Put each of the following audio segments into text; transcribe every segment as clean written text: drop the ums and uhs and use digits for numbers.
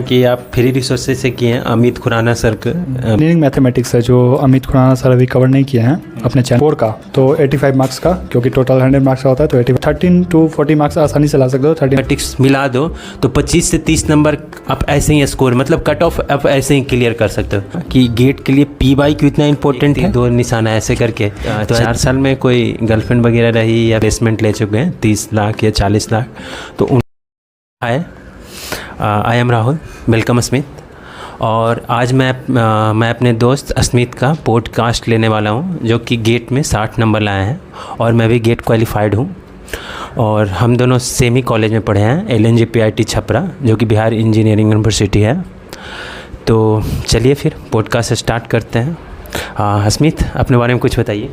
कि आप free resources से किए हैं अमित खुराना सर के। इंजीनियरिंग मैथमेटिक्स है जो अमित खुराना सर अभी कवर नहीं किए हैं अपने चैनल 4 का, तो 85 मार्क्स का, क्योंकि टोटल 100 मार्क्स का होता है, तो 13 to 40 मार्क्स आसानी से ला सकते हो। 30 मैथमेटिक्स मिला दो तो 25 से 30 नंबर आप ऐसे ही स्कोर, मतलब कट ऑफ आप ऐसे ही क्लियर कर सकते हो। कि गेट के लिए पी वाई क्यों इतना इंपॉर्टेंट है, 2 निशाना ऐसे करके। तो 4 साल में कोई गर्लफ्रेंड वगैरह रही या प्लेसमेंट ले चुके हैं 30 लाख या 40 लाख, तो उन I am Rahul, welcome Asmit. और आज मैं अपने दोस्त अस्मित का पॉडकास्ट लेने वाला हूं, जो कि गेट में 60 नंबर लाए हैं और मैं भी गेट क्वालिफाइड हूं। और हम दोनों सेम ही कॉलेज में पढ़े हैं, LNJPIT छपरा, जो कि बिहार इंजीनियरिंग यूनिवर्सिटी है। तो चलिए फिर पॉडकास्ट स्टार्ट करते हैं। अस्मित, अपने बारे में कुछ बताइए।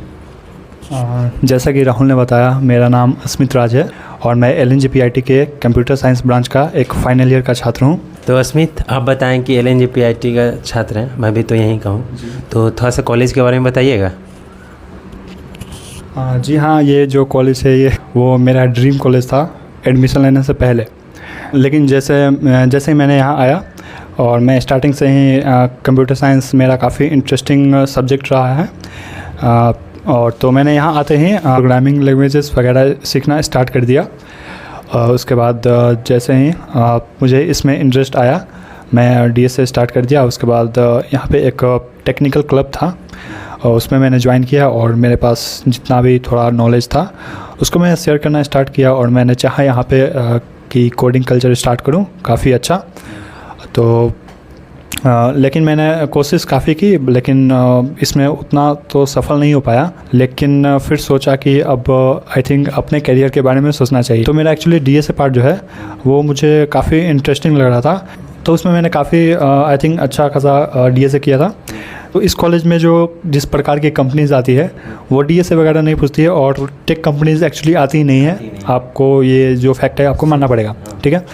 जैसा कि राहुल ने बताया, मेरा नाम अस्मित राज है और मैं LNJPIT के कंप्यूटर साइंस ब्रांच का एक फाइनल ईयर का छात्र हूँ। तो अस्मित, आप बताएं कि LNJPIT का छात्र हैं, मैं भी तो यहीं का हूँ, तो थोड़ा सा कॉलेज के बारे में बताइएगा। जी हाँ, ये जो कॉलेज है ये वो मेरा ड्रीम कॉलेज था एडमिशन लेने से पहले। लेकिन जैसे ही मैंने यहाँ आया और मैं स्टार्टिंग से ही कंप्यूटर साइंस मेरा काफ़ी इंटरेस्टिंग सब्जेक्ट रहा है, और तो मैंने यहाँ आते ही प्रोग्रामिंग लैंग्वेजेस वगैरह सीखना स्टार्ट कर दिया। उसके बाद जैसे ही मुझे इसमें इंटरेस्ट आया, मैं DSA स्टार्ट कर दिया। उसके बाद यहाँ पे एक टेक्निकल क्लब था और उसमें मैंने ज्वाइन किया और मेरे पास जितना भी थोड़ा नॉलेज था उसको मैं शेयर करना स्टार्ट किया। और मैंने चाहा यहाँ पे कि कोडिंग कल्चर स्टार्ट करूँ, काफ़ी अच्छा। तो लेकिन मैंने कोशिश काफ़ी की, लेकिन इसमें उतना तो सफल नहीं हो पाया। लेकिन फिर सोचा कि अब आई थिंक अपने करियर के बारे में सोचना चाहिए। तो मेरा एक्चुअली DSA पार्ट जो है वो मुझे काफ़ी इंटरेस्टिंग लग रहा था, तो उसमें मैंने काफ़ी आई थिंक अच्छा खासा DSA किया था। तो इस कॉलेज में जो जिस प्रकार की कंपनीज़ आती है वो DSA वगैरह नहीं पूछती है, और टेक कंपनीज़ एक्चुअली आती ही नहीं है। आपको ये जो फैक्ट है आपको मानना पड़ेगा, ठीक है।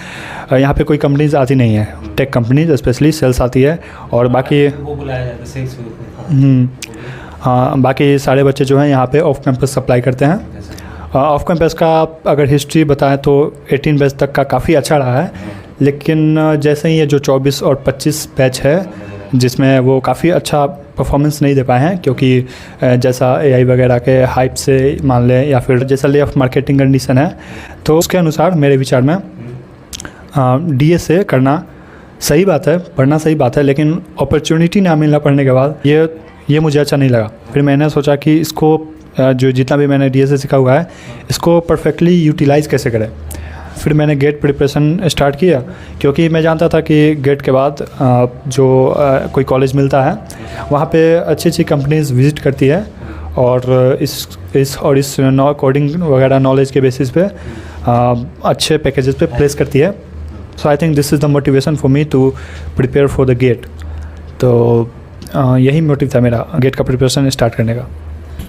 यहाँ पे कोई कंपनीज़ आती नहीं है, टेक कंपनीज स्पेशली सेल्स आती है, और बाकी वो बुलाया जाता है हाँ, बाकी सारे बच्चे जो हैं यहाँ पे ऑफ कैंपस सप्लाई करते हैं। ऑफ कैंपस का अगर हिस्ट्री बताएं तो 18 बैच तक का काफ़ी अच्छा रहा है। लेकिन जैसे ही ये जो 24 और 25 बैच है जिसमें वो काफ़ी अच्छा परफॉर्मेंस नहीं दे पाए हैं, क्योंकि जैसा AI वगैरह के हाइप से मान लें या फिर जैसा ले ऑफ मार्केटिंग कंडीशन है, तो उसके अनुसार मेरे विचार में DSA करना सही बात है, पढ़ना सही बात है, लेकिन अपॉर्चुनिटी ना मिलना पढ़ने के बाद ये मुझे अच्छा नहीं लगा। फिर मैंने सोचा कि इसको जो जितना भी मैंने DSA सीखा हुआ है इसको परफेक्टली यूटिलाइज़ कैसे करें। फिर मैंने गेट प्रिपरेशन स्टार्ट किया, क्योंकि मैं जानता था कि गेट के बाद जो कोई कॉलेज मिलता है वहाँ पे अच्छी अच्छी कंपनीज़ विज़िट करती है और इस कोडिंग वगैरह नॉलेज के बेसिस पे अच्छे पैकेजेस पे प्लेस करती है। So I think this is the motivation for me to prepare for the GATE. तो यही मोटिव था मेरा गेट का प्रिपरेशन स्टार्ट करने का।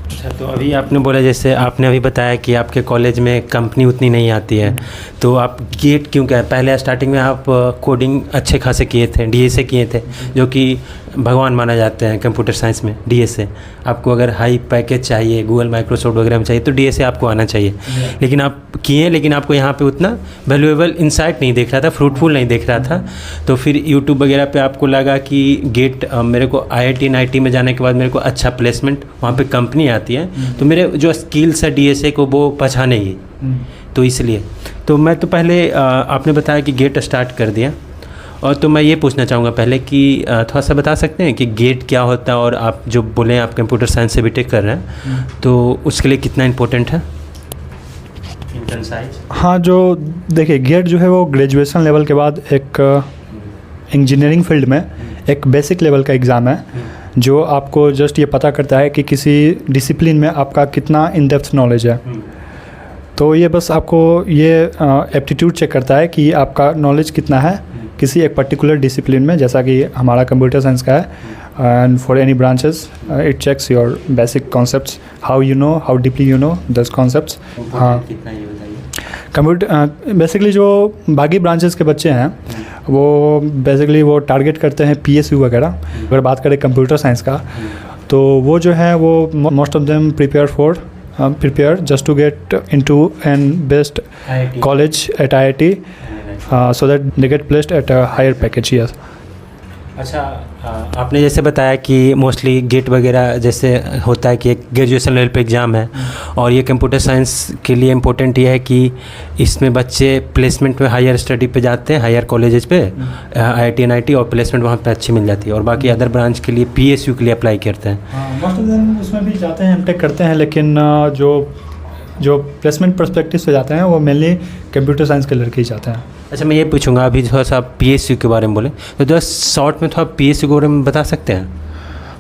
अच्छा, तो अभी आपने बोला, जैसे आपने अभी बताया कि आपके कॉलेज में कंपनी उतनी नहीं आती है, तो आप गेट क्यों क्या? पहले स्टार्टिंग में आप कोडिंग अच्छे खासे किए थे, DSA किए थे, जो कि भगवान माना जाते हैं कंप्यूटर साइंस में DSA। आपको अगर हाई पैकेज चाहिए, गूगल माइक्रोसॉफ्ट वगैरह में चाहिए, तो DSA आपको आना चाहिए। लेकिन आप किए, लेकिन आपको यहाँ पे उतना वैल्यूएबल इंसाइट नहीं दिख रहा था, फ्रूटफुल नहीं दिख रहा था। तो फिर यूट्यूब वगैरह पे आपको लगा कि गेट मेरे को IIT NIT में जाने के बाद मेरे को अच्छा प्लेसमेंट, वहाँ पे कंपनी आती है, तो मेरे जो स्किल्स है DSA को वो पहचानेगी। तो इसलिए तो मैं तो पहले आपने बताया कि गेट स्टार्ट कर दिया, और तो मैं ये पूछना चाहूँगा पहले कि थोड़ा सा बता सकते हैं कि गेट क्या होता है, और आप जो बोले आप कंप्यूटर साइंस से BTech कर रहे हैं, तो उसके लिए कितना इम्पोर्टेंट है इंटर्न साइज? हाँ, जो देखिए गेट जो है वो ग्रेजुएशन लेवल के बाद एक इंजीनियरिंग फील्ड में एक बेसिक लेवल का एग्ज़ाम है, जो आपको जस्ट ये पता करता है कि किसी डिसिप्लिन में आपका कितना इन डेप्थ नॉलेज है। तो ये बस आपको ये एप्टीट्यूड चेक करता है कि आपका नॉलेज कितना है किसी एक पर्टिकुलर डिसिप्लिन में, जैसा कि हमारा कंप्यूटर साइंस का है। And for any branches it checks your basic concepts, how you know, how deeply you know this concepts. हाँ, कंप्यूटर बेसिकली जो बाकी ब्रांचेस के बच्चे हैं वो बेसिकली वो टारगेट करते हैं PSU वगैरह। अगर बात करें कंप्यूटर साइंस का, तो वो जो है वो most of them prepare just to get into an best college at IIT so that they get placed at a higher package. Yes. अच्छा, आपने जैसे बताया कि मोस्टली गेट वगैरह जैसे होता है कि एक ग्रेजुएशन लेवल पे एग्ज़ाम है, और ये कंप्यूटर साइंस के लिए इम्पोर्टेंट ये है कि इसमें बच्चे प्लेसमेंट में हायर स्टडी पे जाते हैं, हायर कॉलेजेस पे, IIT NIT, और प्लेसमेंट वहाँ पे अच्छी मिल जाती है, और बाकी अदर ब्रांच के लिए PSU के लिए अप्लाई करते हैं। मोस्ट ऑफ देम उसमें भी जाते हैं, एमटेक करते हैं, लेकिन जो प्लेसमेंट पर्सपेक्टिव से जाते हैं वो मेनली कंप्यूटर साइंस के लड़के ही जाते हैं। अच्छा, मैं ये पूछूंगा, अभी थोड़ा सा PSU के बारे में बोले तो थोड़ा शॉर्ट में थोड़ा PSU के बारे में बता सकते हैं?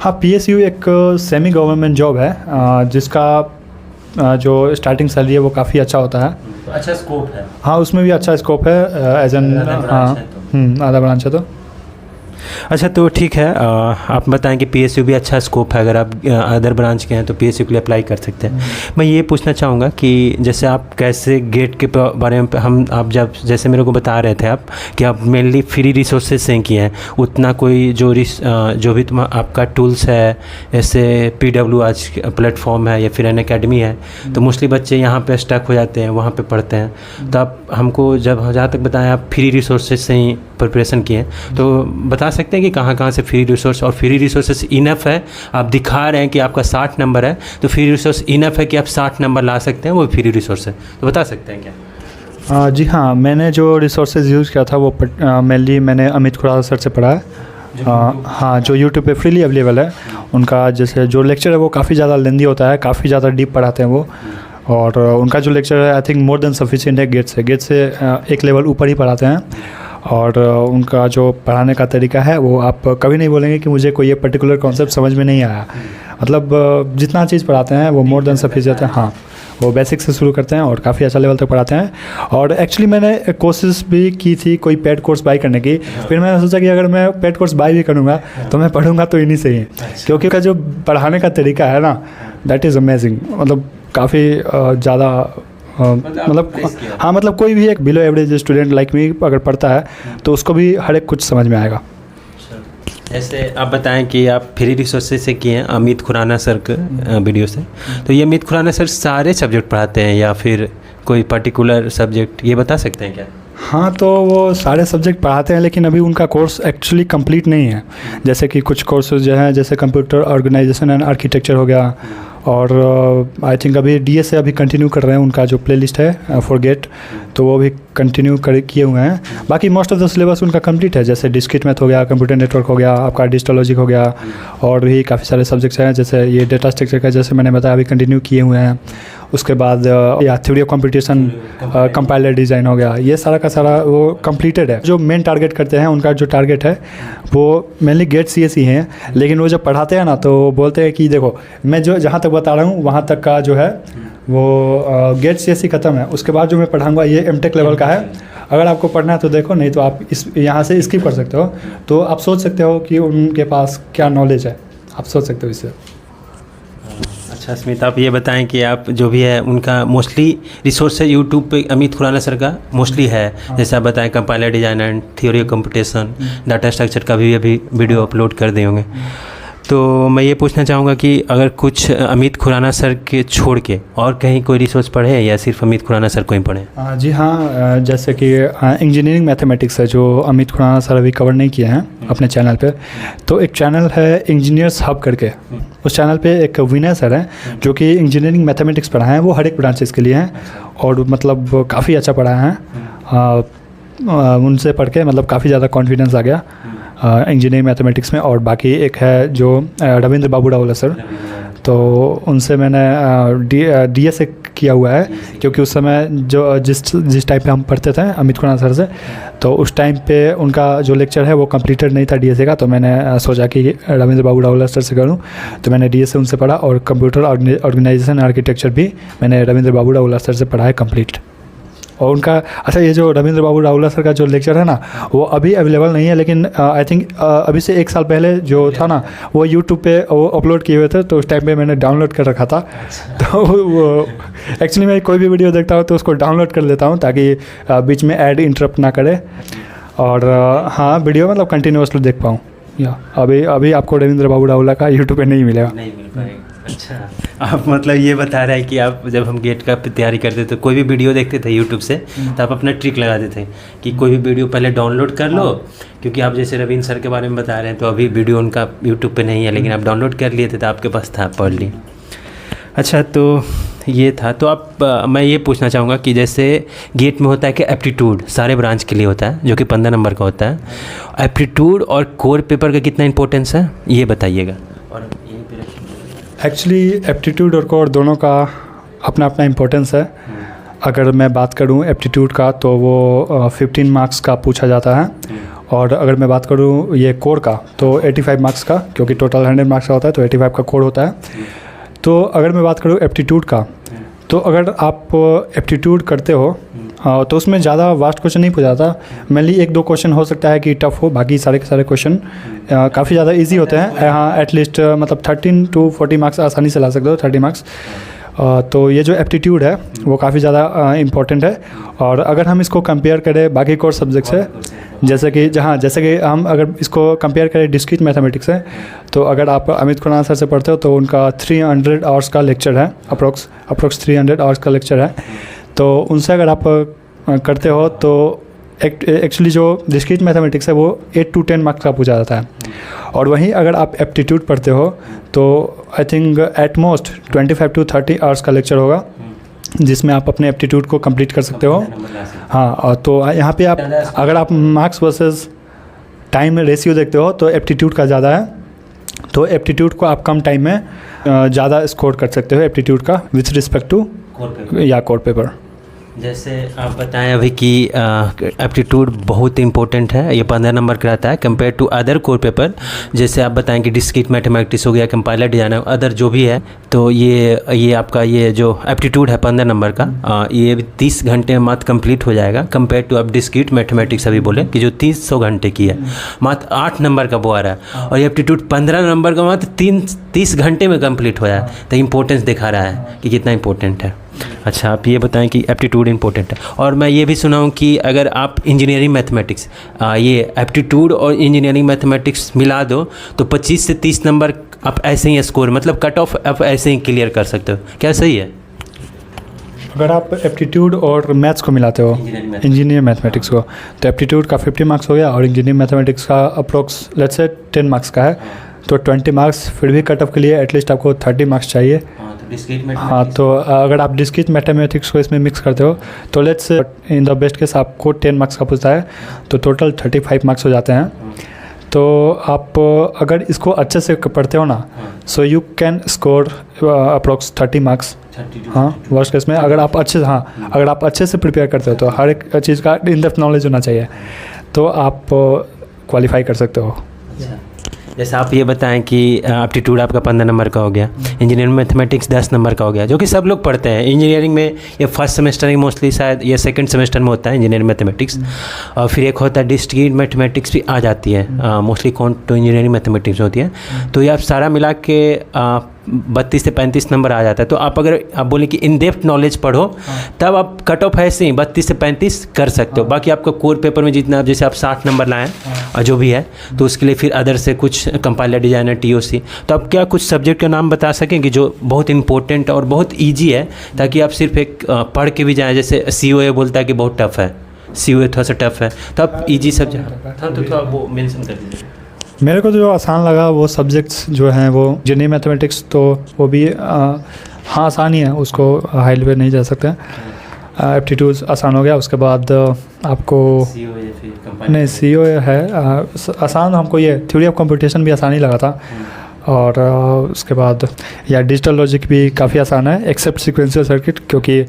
हाँ, PSU एक सेमी गवर्नमेंट जॉब है जिसका जो स्टार्टिंग सैलरी है वो काफ़ी अच्छा होता है। अच्छा स्कोप है? हाँ, उसमें भी अच्छा स्कोप है एज एन, हाँ आधा ब्रांच है तो। अच्छा, तो ठीक है, आप बताएं कि PSU भी अच्छा स्कोप है, अगर आप अदर ब्रांच के हैं तो PSU के लिए अप्लाई कर सकते हैं। मैं ये पूछना चाहूँगा कि जैसे आप कैसे गेट के बारे में आप जब जैसे मेरे को बता रहे थे आप कि आप मेनली फ्री रिसोर्सेज से किए हैं, उतना कोई जो भी आपका टूल्स है, जैसे PW आज प्लेटफॉर्म है या फिर अनअकैडमी है, तो मोस्टली बच्चे यहाँ पर स्टक हो जाते हैं, वहाँ पर पढ़ते हैं। तो आप हमको जहाँ तक बताएं आप फ्री रिसोर्सेज से ही प्रिपरेशन किए, तो बता सकते हैं कि कहाँ से फ्री रिसोर्स, और फ्री रिसोर्सेस इनफ है? आप दिखा रहे हैं कि आपका 60 नंबर है, तो फ्री रिसोर्स इनफ है कि आप 60 नंबर ला सकते हैं, वो फ्री रिसोर्स है, तो बता सकते हैं क्या? जी हाँ, मैंने जो रिसोर्सेज यूज़ किया था वो मेनली मैंने अमित खुराना सर से पढ़ा है। हाँ, जो यूट्यूब पे फ्रीली अवेलेबल है। उनका जैसे जो लेक्चर है वो काफ़ी ज़्यादा लेंदी होता है, काफ़ी ज़्यादा डीप पढ़ाते हैं वो, और उनका जो लेक्चर है I think more than sufficient है। गेट से एक लेवल ऊपर ही पढ़ाते हैं, और उनका जो पढ़ाने का तरीका है वो आप कभी नहीं बोलेंगे कि मुझे कोई ये पर्टिकुलर कॉन्सेप्ट समझ में नहीं आया। मतलब जितना चीज़ पढ़ाते हैं वो मोर देन सफिशिएंट है। हाँ, वो बेसिक से शुरू करते हैं और काफ़ी अच्छा लेवल तक पढ़ाते हैं। और एक्चुअली मैंने कोशिश भी की थी कोई पेड कोर्स बाई करने की, फिर मैंने सोचा कि अगर मैं पेड कोर्स बाई भी करूँगा तो मैं पढ़ूँगा तो इन्हीं से ही, क्योंकि उनका जो पढ़ाने का तरीका है ना, दैट इज़ अमेजिंग। मतलब काफ़ी ज़्यादा मतलब हाँ, मतलब कोई भी एक below average student like me अगर पढ़ता है तो उसको भी हर एक कुछ समझ में आएगा। ऐसे आप बताएं कि आप फ्री रिसोर्सेज से किए हैं अमित खुराना सर के वीडियो से, तो ये अमित खुराना सर सारे सब्जेक्ट पढ़ाते हैं या फिर कोई पर्टिकुलर सब्जेक्ट, ये बता सकते हैं क्या? हाँ, तो वो सारे सब्जेक्ट पढ़ाते हैं, लेकिन अभी उनका कोर्स एक्चुअली कंप्लीट नहीं है। जैसे कि कुछ कोर्सेज जो हैं, जैसे कंप्यूटर ऑर्गेनाइजेशन एंड आर्किटेक्चर हो गया, और आई थिंक अभी DSA से अभी कंटिन्यू कर रहे हैं, उनका जो प्लेलिस्ट है फॉर गेट, तो वो भी कंटिन्यू किए हुए हैं। बाकी मोस्ट ऑफ द सिलेबस उनका कंप्लीट है, जैसे डिस्क्रीट मैथ हो गया, कंप्यूटर नेटवर्क हो गया, आपका डिजिटल लॉजिक हो गया, और भी काफ़ी सारे सब्जेक्ट्स हैं, जैसे ये डेटा स्ट्रक्चर का जैसे मैंने बताया अभी कंटिन्यू किए हुए हैं। उसके बाद या theory of competition, compiler design हो गया, ये सारा का सारा वो कंप्लीटेड है। जो मेन टारगेट करते हैं, उनका जो टारगेट है वो मेनली गेट CS ही हैं, लेकिन वो जब पढ़ाते हैं ना तो बोलते हैं कि देखो मैं जो जहाँ तक बता रहा हूँ वहाँ तक का जो है वो गेट CS ही ख़त्म है, उसके बाद जो मैं पढ़ाऊँगा ये MTech लेवल का है। अगर आपको पढ़ना है तो देखो, नहीं तो आप इस यहाँ से स्किप कर सकते हो। तो आप सोच सकते हो कि उनके पास क्या नॉलेज है, आप सोच सकते हो इससे। अच्छा स्मित, आप ये बताएं कि आप जो भी है उनका मोस्टली रिसोर्स है यूट्यूब पे अमित खुराना सर का मोस्टली है, जैसे आप बताएं compiler design and theory of computation, data structure का भी अभी वीडियो अपलोड कर दिए होंगे। तो मैं ये पूछना चाहूँगा कि अगर कुछ अमित खुराना सर के छोड़ के और कहीं कोई रिसोर्स पढ़े या सिर्फ अमित खुराना सर को ही पढ़े? जी हाँ, जैसे कि इंजीनियरिंग मैथमेटिक्स है जो अमित खुराना सर अभी कवर नहीं किए हैं अपने चैनल पे, तो एक चैनल है इंजीनियर्स हब करके, उस चैनल पे एक विनय सर हैं जो कि इंजीनियरिंग मैथमेटिक्स पढ़ाए हैं, वो हर एक ब्रांचेस के लिए हैं और मतलब काफ़ी अच्छा पढ़ाए हैं। उनसे पढ़ के मतलब काफ़ी ज़्यादा कॉन्फिडेंस आ गया इंजीनियरिंग मैथमेटिक्स में। और बाकी एक है जो रविंद्र बाबू रावला सर, तो उनसे मैंने DSA किया हुआ है, क्योंकि उस समय जो जिस टाइम पे हम पढ़ते थे अमित खुराना सर से, तो उस टाइम पे उनका जो लेक्चर है वो कंप्लीटेड नहीं था DSA का, तो मैंने सोचा कि रविंद्र बाबू रावला सर से करूं, तो मैंने DSA उनसे पढ़ा। और कंप्यूटर ऑर्गेनाइजेशन आर्किटेक्चर भी मैंने रविंद्र बाबू रावला सर से पढ़ा है कंप्लीट। और उनका अच्छा, ये जो रविंद्र बाबू रावला सर का जो लेक्चर है ना वो अभी अवेलेबल नहीं है, लेकिन आई थिंक अभी से 1 साल पहले जो था ना वो यूट्यूब पे वो अपलोड किए हुए थे, तो उस टाइम पे मैंने डाउनलोड कर रखा था। तो वो एक्चुअली मैं कोई भी वीडियो देखता हूँ तो उसको डाउनलोड कर लेता हूँ ताकि बीच में ऐड इंटरप्ट ना करे, और हाँ वीडियो मतलब कंटिन्यूसली देख पाऊँ। या अभी आपको रविंद्र बाबू रावला का यूट्यूब पे नहीं मिलेगा। नहीं मिल पाएगा। अच्छा, आप मतलब ये बता रहे हैं कि आप जब हम गेट का तैयारी करते थे कोई भी वीडियो देखते थे यूट्यूब से तो आप अपना ट्रिक लगाते थे कि कोई भी वीडियो पहले डाउनलोड कर लो, क्योंकि आप जैसे रविंद्र सर के बारे में बता रहे हैं तो अभी वीडियो उनका यूट्यूब पे नहीं है, लेकिन आप डाउनलोड कर लिए थे तो आपके पास था, पढ़ लिए। अच्छा, तो ये था। तो आप मैं ये पूछना चाहूँगा कि जैसे गेट में होता है कि एप्टीट्यूड सारे ब्रांच के लिए होता है जो कि 15 नंबर का होता है, एप्टीट्यूड और कोर पेपर का कितना इंपॉर्टेंस है ये बताइएगा। और एक्चुअली एप्टीट्यूड और कोर दोनों का अपना अपना इम्पोर्टेंस है। अगर मैं बात करूं एप्टीट्यूड का तो वो 15 मार्क्स का पूछा जाता है, और अगर मैं बात करूं ये कोर का तो 85 मार्क्स का, क्योंकि टोटल 100 मार्क्स का होता है तो 85 का कोर होता है। तो अगर मैं बात करूं एप्टीट्यूड का, तो अगर आप एप्टीट्यूड करते हो तो उसमें ज़्यादा वास्ट क्वेश्चन नहीं पूछा जाता। मेनली 1-2 क्वेश्चन हो सकता है कि टफ़ हो, बाकी सारे के सारे क्वेश्चन काफ़ी ज़्यादा इजी होते हैं। हाँ, एटलीस्ट मतलब 13 to 40 मार्क्स आसानी से ला सकते हो, 30 मार्क्स। तो ये जो एप्टीट्यूड है वो काफ़ी ज़्यादा इम्पॉर्टेंट है। और अगर हम इसको कंपेयर करें बाकी कोर्स सब्जेक्ट से, जैसे कि हम अगर इसको कंपेयर करें डिस्क्रीट मैथमेटिक्स से, तो अगर आप अमित खुराना सर से पढ़ते हो तो उनका 300 आवर्स का लेक्चर है, अप्रोक्स 300 आवर्स का लेक्चर है। तो उनसे अगर आप करते हो तो एक्चुअली जो डिस्क्रीट मैथमेटिक्स है वो 8 to 10 मार्क्स का पूछा जाता है। और वहीं अगर आप एप्टीट्यूड पढ़ते हो तो I think at most 25 to 30 hours का लेक्चर होगा, जिसमें आप अपने एप्टीट्यूड को कंप्लीट कर सकते हो। हाँ, और तो यहाँ पे आप अगर आप मार्क्स वर्सेस टाइम रेशियो देखते हो तो एप्टीट्यूड का ज़्यादा है, तो एप्टीट्यूड को आप कम टाइम में ज़्यादा स्कोर कर सकते हो एप्टीट्यूड का with respect to core paper. जैसे आप बताएं अभी कि एप्टीट्यूड बहुत इंपॉर्टेंट है, ये 15 नंबर का रहता है compare to other core paper. जैसे आप बताएं कि डिस्क्रीट मैथमेटिक्स हो गया, कंपाइलर डिजाइनर, अदर जो भी है, तो ये आपका ये जो एप्टीट्यूड है 15 नंबर का, ये 30 घंटे में मात्र कंप्लीट हो जाएगा कंपेयर टू आप डिस्क्रीट मैथमेटिक्स अभी बोले कि जो 300 घंटे की है, मात्र 8 नंबर का वो आ रहा है, और ये एप्टीट्यूड 15 नंबर का मात्र 30 घंटे में कंप्लीट हो जाए। तो इंपॉर्टेंस दिखा रहा है कि कितना इंपॉर्टेंट है। अच्छा, आप ये बताएं कि एप्टीट्यूड इंपॉर्टेंट है। और मैं ये भी सुना हूँ कि अगर आप इंजीनियरिंग मैथमेटिक्स ये एप्टीट्यूड और इंजीनियरिंग मैथमेटिक्स मिला दो तो 25 से 30 नंबर आप ऐसे ही स्कोर, मतलब कट ऑफ आप ऐसे ही क्लियर कर सकते हो, क्या सही है? अगर आप एप्टीट्यूड और मैथ्स को मिलाते हो, इंजीनियर मैथमेटिक्स को, तो एप्टीट्यूड का 50 मार्क्स हो गया और इंजीनियर मैथमेटिक्स का अप्रोक्स लेट्स से 10 मार्क्स का है, तो 20 मार्क्स। फिर भी कट ऑफ के लिए एटलीस्ट आपको 30 मार्क्स चाहिए। हाँ, तो अगर आप डिस्क्रीट मैथमेटिक्स को इसमें मिक्स करते हो तो let's in the best case आपको 10 मार्क्स का पूछता है, तो टोटल 35 मार्क्स हो जाते हैं। तो आप अगर इसको अच्छे से पढ़ते हो ना, so you can score approx 30 marks. हाँ, वर्स्ट केस में अगर आप अच्छे से प्रिपेयर करते हो तो हर एक चीज़ का इन डेप्थ नॉलेज होना चाहिए, तो आप क्वालिफाई कर सकते हो। जैसे आप ये बताएं कि एप्टीट्यूड आपका 15 नंबर का हो गया, इंजीनियरिंग मैथमेटिक्स 10 नंबर का हो गया, जो कि सब लोग पढ़ते हैं इंजीनियरिंग में। ये फर्स्ट सेमेस्टर में मोस्टली शायद ये सेकंड सेमेस्टर में होता है इंजीनियरिंग मैथमेटिक्स, और फिर एक होता है डिस्क्रीट मैथमेटिक्स भी आ जाती है, मोस्टली कौन तो इंजीनियरिंग मैथमेटिक्स होती है। तो ये आप सारा मिला के 32 से 35 नंबर आ जाता है। तो आप अगर आप बोलें कि इन डेप्थ नॉलेज पढ़ो तब आप कट ऑफ ऐसे ही 32 से 35 कर सकते हो। बाकी आपका कोर पेपर में जितना आप जैसे आप 60 नंबर लाएँ और जो भी है, तो उसके लिए फिर अदर से कुछ कंपाइलर डिजाइनर TOC, तो आप क्या कुछ सब्जेक्ट का नाम बता सकेंगे जो बहुत इंपॉर्टेंट और बहुत ईजी है, ताकि आप सिर्फ एक पढ़ के भी जाएँ। जैसे COA बोलता है कि बहुत टफ है, COA थोड़ा सा टफ है, तो आप ईजी सब्जेक्ट तो थोड़ा वो मेंशन कर दीजिए। मेरे को जो आसान लगा वो सब्जेक्ट्स जो हैं वो इंजीनियरिंग मैथमेटिक्स, तो वो भी हाँ आसान ही है, उसको हाई लेवल नहीं जा सकते। एप्टीट्यूड आसान हो गया, उसके बाद आपको नहीं COA है आसान। हमको ये थ्योरी ऑफ कंप्यूटेशन भी आसान ही लगा था, और उसके बाद या डिजिटल लॉजिक भी काफ़ी आसान है एक्सेप्ट सीक्वेंशियल सर्किट, क्योंकि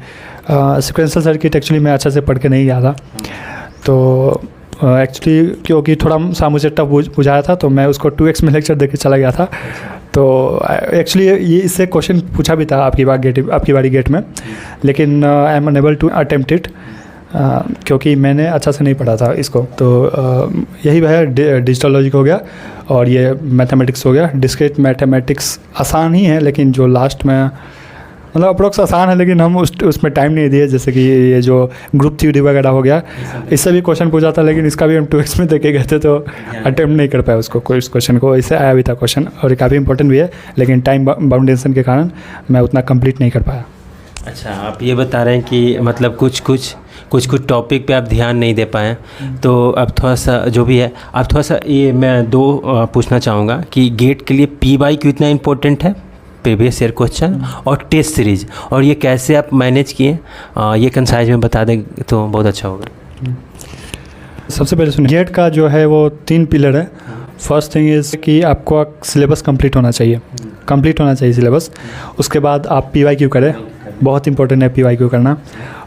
सीक्वेंशियल सर्किट एक्चुअली मैं अच्छे से पढ़ के नहीं गया था। तो एक्चुअली क्योंकि थोड़ा सा मुझे टफ बुझाया था तो मैं उसको 2x में लेक्चर देके चला गया था। तो एक्चुअली ये इससे क्वेश्चन पूछा भी था आपकी बारी गेट में, लेकिन I am unable to attempt it, क्योंकि मैंने अच्छा से नहीं पढ़ा था इसको। तो यही है, डिजिटल लॉजिक हो गया और ये मैथमेटिक्स हो गया। डिस्क्रीट मैथमेटिक्स आसान ही है, लेकिन जो लास्ट में मतलब अप्रोक्स आसान है, लेकिन हम उसमें टाइम नहीं दिए। जैसे कि ये जो ग्रुप थ्योरी वगैरह हो गया, इससे भी क्वेश्चन पूछा था, लेकिन इसका भी हम 2x में देखे गए थे, तो अटेम्प्ट नहीं कर पाए उसको, कोई इस क्वेश्चन को। इससे आया भी था क्वेश्चन, और ये काफ़ी इंपॉर्टेंट भी है, लेकिन टाइम बाउंडेशन के कारण मैं उतना कंप्लीट नहीं कर पाया। अच्छा, आप ये बता रहे हैं कि मतलब कुछ टॉपिक पे आप ध्यान नहीं दे पाए, तो अब थोड़ा सा जो भी है, आप थोड़ा सा ये मैं पूछना चाहूँगा कि गेट के लिए PYQ इतना इम्पोर्टेंट है, प्रीवियस ईयर क्वेश्चन और टेस्ट सीरीज, और ये कैसे आप मैनेज किए, ये कंसाइज में बता दें तो बहुत अच्छा होगा। सबसे पहले सुनिए, गेट का जो है वो 3 पिलर है। फर्स्ट थिंग इज़ कि आपको सिलेबस कंप्लीट होना चाहिए, सिलेबस। उसके बाद आप PYQ करें, बहुत इंपॉर्टेंट है PYQ करना,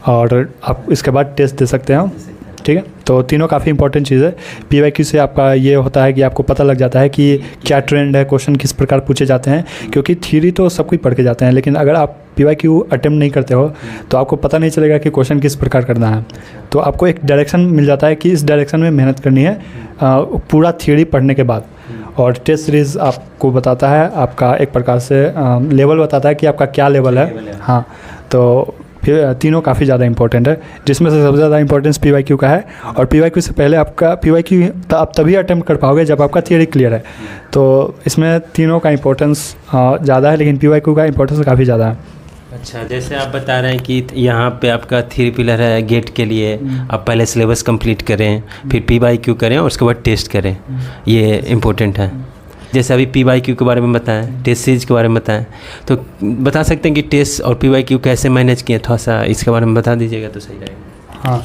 और आप इसके बाद टेस्ट दे सकते हैं, ठीक है। तो तीनों काफ़ी इंपॉर्टेंट चीज़ है। PYQ से आपका ये होता है कि आपको पता लग जाता है कि क्या ट्रेंड है, क्वेश्चन किस प्रकार पूछे जाते हैं, क्योंकि थ्योरी तो सब कोई पढ़ के जाते हैं, लेकिन अगर आप PYQ अटेम्प्ट नहीं करते हो तो आपको पता नहीं चलेगा कि क्वेश्चन किस प्रकार करना है। तो आपको एक डायरेक्शन मिल जाता है कि इस डायरेक्शन में मेहनत करनी है पूरा थ्योरी पढ़ने के बाद। और टेस्ट सीरीज़ आपको बताता है, आपका एक प्रकार से लेवल बताता है कि आपका क्या लेवल है। हाँ, तो फिर तीनों काफ़ी ज़्यादा इंपॉर्टेंट है, जिसमें से सबसे ज़्यादा इंपॉर्टेंस PYQ का है। और PYQ से पहले आपका PYQ आप तभी अटेम्प्ट कर पाओगे जब आपका थियरी क्लियर है। तो इसमें तीनों का इंपॉर्टेंस ज़्यादा है, लेकिन PYQ का इंपॉर्टेंस काफ़ी ज़्यादा है। अच्छा, जैसे आप बता रहे हैं कि यहाँ पे आपका 3 पिलर है गेट के लिए, आप पहले सिलेबस कंप्लीट करें, फिर PYQ करें और उसके बाद टेस्ट करें, ये इम्पोर्टेंट है। जैसे अभी PYQ के बारे में बताएं, टेस्ट सीरीज के बारे में बताएं, तो बता सकते हैं कि टेस्ट और PYQ कैसे मैनेज किए, थोड़ा सा इसके बारे में बता दीजिएगा तो सही रहेगा। हाँ,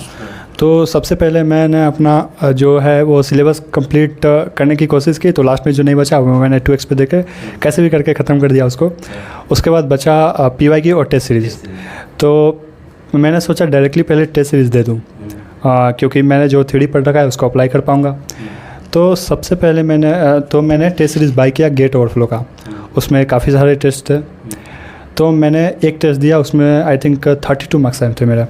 तो सबसे पहले मैंने अपना जो है वो सिलेबस कंप्लीट करने की कोशिश की। तो लास्ट में जो नहीं बचा वो मैंने 2x पे देखे कैसे भी करके ख़त्म कर दिया उसको। उसके बाद बचा PYQ और टेस्ट सीरीज़। तो मैंने सोचा डायरेक्टली पहले टेस्ट सीरीज़ दे दूँ, क्योंकि मैंने जो थ्योरी पढ़ रखा है उसको अप्लाई कर पाऊँगा। तो सबसे पहले मैंने टेस्ट सीरीज़ बाय किया गेट ओवरफ्लो का। उसमें काफ़ी सारे टेस्ट थे, तो मैंने एक टेस्ट दिया, उसमें आई थिंक 32 मार्क्स आए थे मेरा।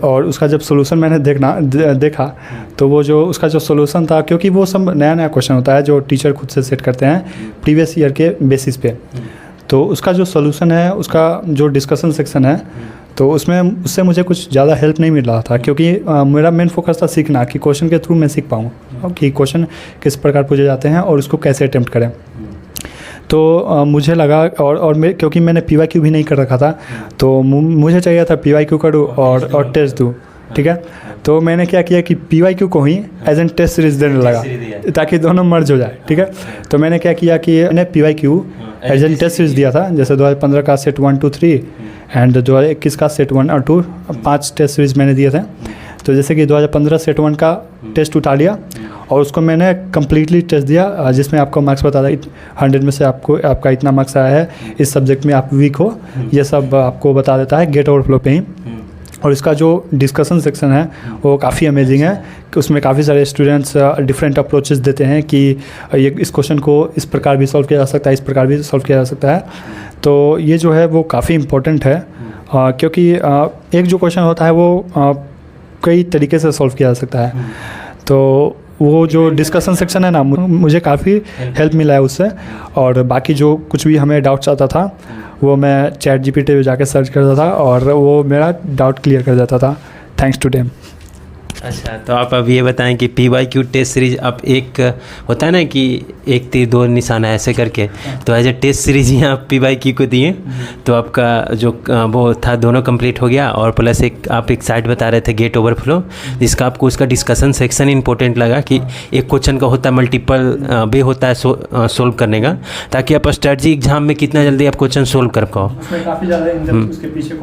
और उसका जब सोल्यूशन मैंने देखा तो वो जो उसका जो सोल्यूशन था, क्योंकि वो सब नया क्वेश्चन होता है जो टीचर खुद से सेट करते हैं प्रीवियस ईयर के बेसिस पे। तो उसका जो सोल्यूशन है, उसका जो डिस्कशन सेक्शन है, तो उससे मुझे कुछ ज़्यादा हेल्प नहीं मिल रहा था, क्योंकि मेरा मेन फोकस था सीखना, कि क्वेश्चन के थ्रू मैं सीख पाऊँ कि क्वेश्चन किस प्रकार पूछे जाते हैं और उसको कैसे अटेम्प्ट करें। तो मुझे लगा और क्योंकि मैंने PYQ भी नहीं कर रखा था, तो मुझे चाहिए था PYQ करूँ और टेस्ट दूँ, ठीक है। तो मैंने क्या किया कि PYQ को ही एज एन टेस्ट सीरीज़ देने लगा, ताकि दोनों मर्ज हो जाए, ठीक है। तो मैंने क्या किया कि मैंने PYQ as an test series दिया था, जैसे 2015 का सेट 1, 2, 3 एंड 2021 का सेट 1 और 2, 5 टेस्ट सीरीज़ मैंने दिए थे। तो जैसे कि 2015 सेट 1 का टेस्ट उठा लिया और उसको मैंने कम्प्लीटली टेस्ट दिया, जिसमें आपको मार्क्स बता था 100 में से आपका इतना मार्क्स आया है, इस सब्जेक्ट में आप वीक हो, ये सब आपको बता देता है गेट ओवरफ्लो पे ही। और इसका जो डिस्कशन सेक्शन है वो काफ़ी अमेजिंग है, कि उसमें काफ़ी सारे स्टूडेंट्स डिफरेंट अप्रोचेस देते हैं कि ये इस क्वेश्चन को इस प्रकार भी सॉल्व किया जा सकता है, इस प्रकार भी सॉल्व किया जा सकता है। तो ये जो है वो काफ़ी इम्पोर्टेंट है, क्योंकि एक जो क्वेश्चन होता है वो कई तरीके से सॉल्व किया जा सकता है। तो वो जो डिस्कशन सेक्शन है ना, मुझे काफ़ी हेल्प मिला है उससे। और बाकी जो कुछ भी हमें डाउट्स आता था वो मैं ChatGPT पे जाके सर्च करता था और वो मेरा डाउट क्लियर कर देता था, थैंक्स टू देम। अच्छा, तो आप अब ये बताएं कि PYQ टेस्ट सीरीज आप एक होता है ना कि एक तीर दो निशाना ऐसे करके, तो एज ए टेस्ट सीरीज ही आप PYQ को दिए, तो आपका जो वो था दोनों कंप्लीट हो गया। और प्लस आप एक साइड बता रहे थे गेट ओवरफ्लो, जिसका आपको उसका डिस्कशन सेक्शन इंपॉर्टेंट लगा, कि एक क्वेश्चन का होता है मल्टीपल वे होता है सोल्व करने का, ताकि आप स्ट्रेटजी एग्जाम में कितना जल्दी आप क्वेश्चन सोल्व कर पाओ। उसमें काफ़ी ज़्यादा उसके पीछे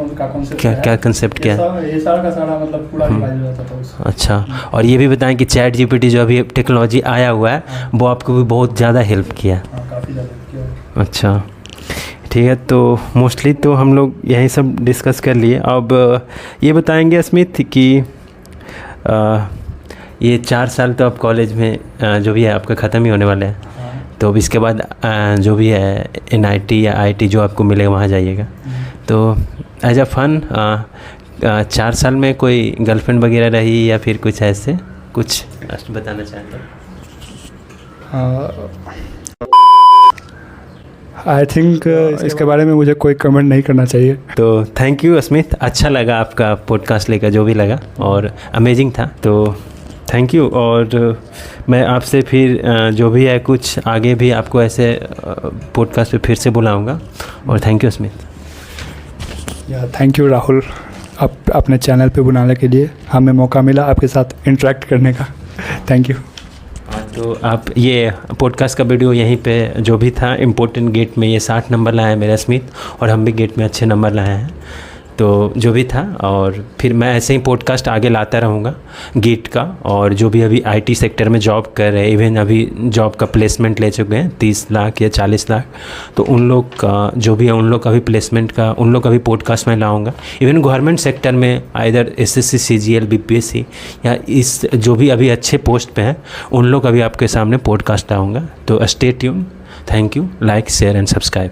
क्या कंसेप्ट क्या है, ये सारा का सारा मतलब पूरा रिवाइज हो जाता था। अच्छा, और ये भी बताएं कि ChatGPT जो अभी टेक्नोलॉजी आया हुआ है वो आपको भी बहुत ज़्यादा हेल्प किया। काफ़ी ज़्यादा किया। अच्छा, ठीक है। तो मोस्टली तो हम लोग यही सब डिस्कस कर लिए। अब ये बताएंगे स्मिथ कि ये 4 साल तो आप कॉलेज में जो भी है आपका ख़त्म ही होने वाले हैं, तो अब इसके बाद जो भी है NIT या IIT जो आपको मिलेगा वहाँ जाइएगा। तो एज अ फन 4 साल में कोई गर्लफ्रेंड वगैरह रही या फिर कुछ ऐसे कुछ बताना चाहते हैं? आई थिंक इसके बारे में मुझे कोई कमेंट नहीं करना चाहिए। तो थैंक यू अस्मित, अच्छा लगा आपका पॉडकास्ट लेकर, जो भी लगा, और अमेजिंग था। तो थैंक यू। और मैं आपसे फिर जो भी है कुछ आगे भी आपको ऐसे पॉडकास्ट पे फिर से बुलाऊंगा। और thank you Asmit. Thank you Rahul, आप अपने चैनल पे बुलाने के लिए, हमें मौका मिला आपके साथ इंटरेक्ट करने का। Thank you. तो आप ये पॉडकास्ट का वीडियो यहीं पे जो भी था, इम्पोर्टेंट गेट में ये 60 नंबर लाया है मेरा अस्मित, और हम भी गेट में अच्छे नंबर लाए हैं। तो जो भी था, और फिर मैं ऐसे ही पॉडकास्ट आगे लाता रहूँगा गेट का। और जो भी अभी आईटी सेक्टर में जॉब कर रहे हैं, इवन अभी जॉब का प्लेसमेंट ले चुके हैं 30 लाख या 40 लाख, तो उन लोग का जो भी है, उन लोग का भी प्लेसमेंट का, उन लोग का भी पॉडकास्ट मैं लाऊंगा। इवन गवर्नमेंट सेक्टर में आइदर एसएससी, सीजीएल, बीपीएससी, या इस जो भी अभी अच्छे पोस्ट पे हैं, उन लोग का भी आपके सामने पॉडकास्ट लाऊंगा। तो stay tune. Thank you. Like, share and subscribe.